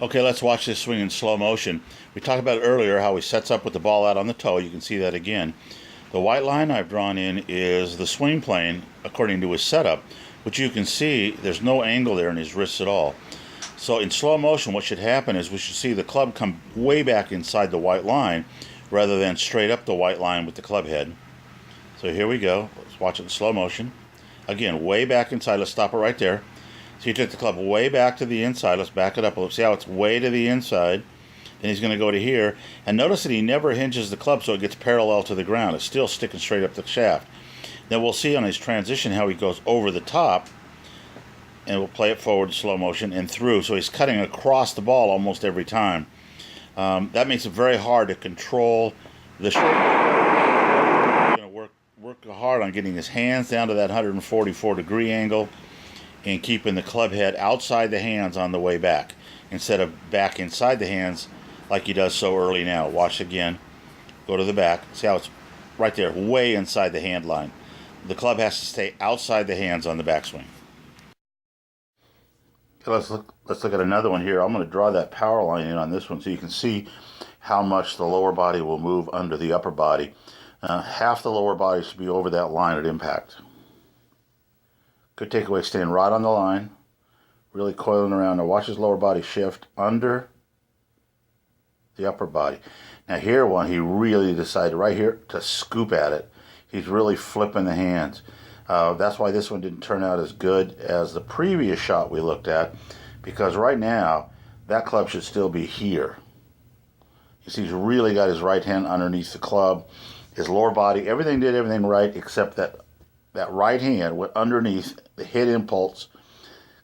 Okay, let's watch this swing in slow motion. We talked about earlier how he sets up with the ball out on the toe. You can see that again. The white line I've drawn in is the swing plane according to his setup, which you can see there's no angle there in his wrists at all. So in slow motion, what should happen is we should see the club come way back inside the white line rather than straight up the white line with the club head. So here we go. Let's watch it in slow motion. Again, way back inside. Let's stop it right there. So you took the club way back to the inside. Let's back it up. Let's see how it's way to the inside. Then he's going to go to here. And notice that he never hinges the club so it gets parallel to the ground. It's still sticking straight up the shaft. Then we'll see on his transition how he goes over the top. And we'll play it forward in slow motion and through. So he's cutting across the ball almost every time. That makes it very hard to control the shot. He's going to work hard on getting his hands down to that 144-degree angle and keeping the club head outside the hands on the way back instead of back inside the hands like he does so early now. Watch again. Go to the back. See how it's right there, way inside the hand line. The club has to stay outside the hands on the backswing. Okay, let's look at another one here. I'm going to draw that power line in on this one so you can see how much the lower body will move under the upper body. Half the lower body should be over that line at impact. Good takeaway, staying right on the line, really coiling around. Now watch his lower body shift under the upper body. Now here he really decided right here to scoop at it. He's really flipping the hands. That's why this one didn't turn out as good as the previous shot we looked at, because right now that club should still be here. You see he's really got his right hand underneath the club. His lower body, everything right except that right hand went underneath the hit impulse.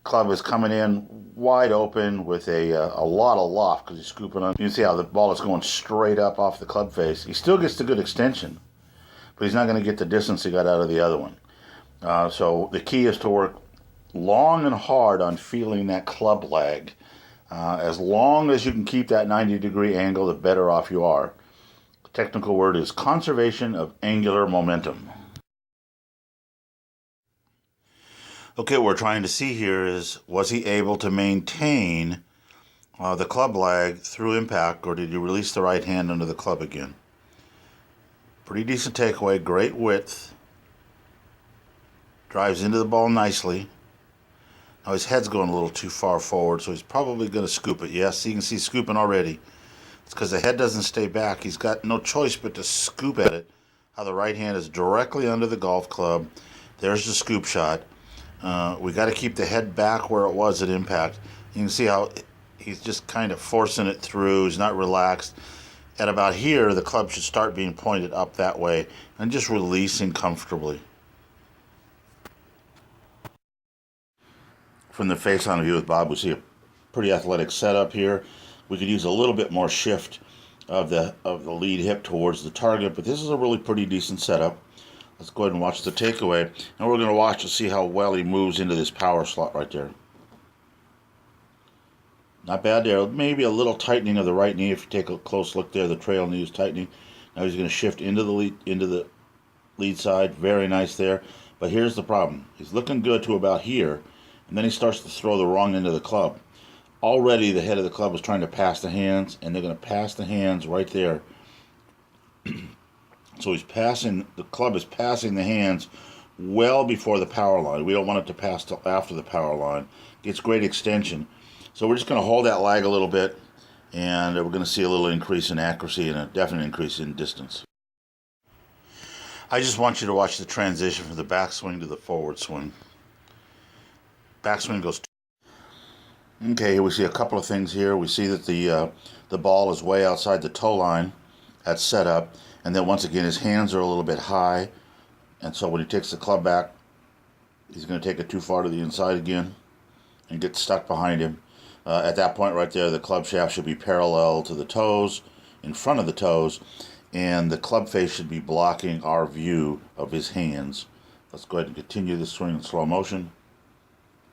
Club is coming in wide open with a lot of loft because he's scooping on. You can see how the ball is going straight up off the club face. He still gets the good extension, but he's not going to get the distance he got out of the other one. So the key is to work long and hard on feeling that club lag. As long as you can keep that 90-degree angle, the better off you are. The technical word is conservation of angular momentum. Okay, what we're trying to see here is, was he able to maintain the club lag through impact, or did he release the right hand under the club again? Pretty decent takeaway, great width. Drives into the ball nicely. Now his head's going a little too far forward, so he's probably going to scoop it. Yes, you can see scooping already. It's because the head doesn't stay back. He's got no choice but to scoop at it. How the right hand is directly under the golf club. There's the scoop shot. We got to keep the head back where it was at impact. You can see how he's just kind of forcing it through. He's not relaxed. At about here, the club should start being pointed up that way and just releasing comfortably. From the face-on view with Bob, we see a pretty athletic setup here. We could use a little bit more shift of the lead hip towards the target, but this is a really pretty decent setup. Let's go ahead and watch the takeaway, and we're going to watch to see how well he moves into this power slot right there. Not bad there. Maybe a little tightening of the right knee. If you take a close look there, the trail knee is tightening. Now he's going to shift into the lead side. Very nice there. But here's the problem. He's looking good to about here, and then he starts to throw the wrong end of the club. Already the head of the club is trying to pass the hands, and they're going to pass the hands right there. So the club is passing the hands well before the power line. We don't want it to pass till after the power line. Gets great extension. So we're just going to hold that lag a little bit, and we're going to see a little increase in accuracy and a definite increase in distance. I just want you to watch the transition from the backswing to the forward swing. Backswing goes. Okay, we see a couple of things here. We see that the ball is way outside the toe line at setup. And then once again, his hands are a little bit high. And so when he takes the club back, he's going to take it too far to the inside again and get stuck behind him. At that point right there, the club shaft should be parallel to the toes, in front of the toes, and the club face should be blocking our view of his hands. Let's go ahead and continue this swing in slow motion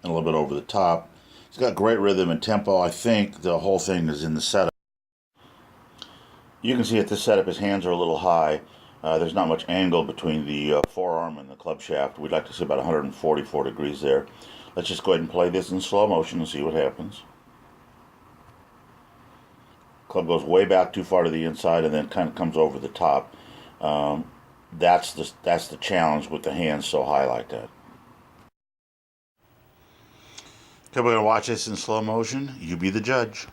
and a little bit over the top. He's got great rhythm and tempo. I think the whole thing is in the setup. You can see at this setup his hands are a little high. There's not much angle between the forearm and the club shaft. We'd like to see about 144 degrees there. Let's just go ahead and play this in slow motion and see what happens. club goes way back too far to the inside and then kind of comes over the top. That's the challenge with the hands so high like that. Okay, we're going to watch this in slow motion. You be the judge.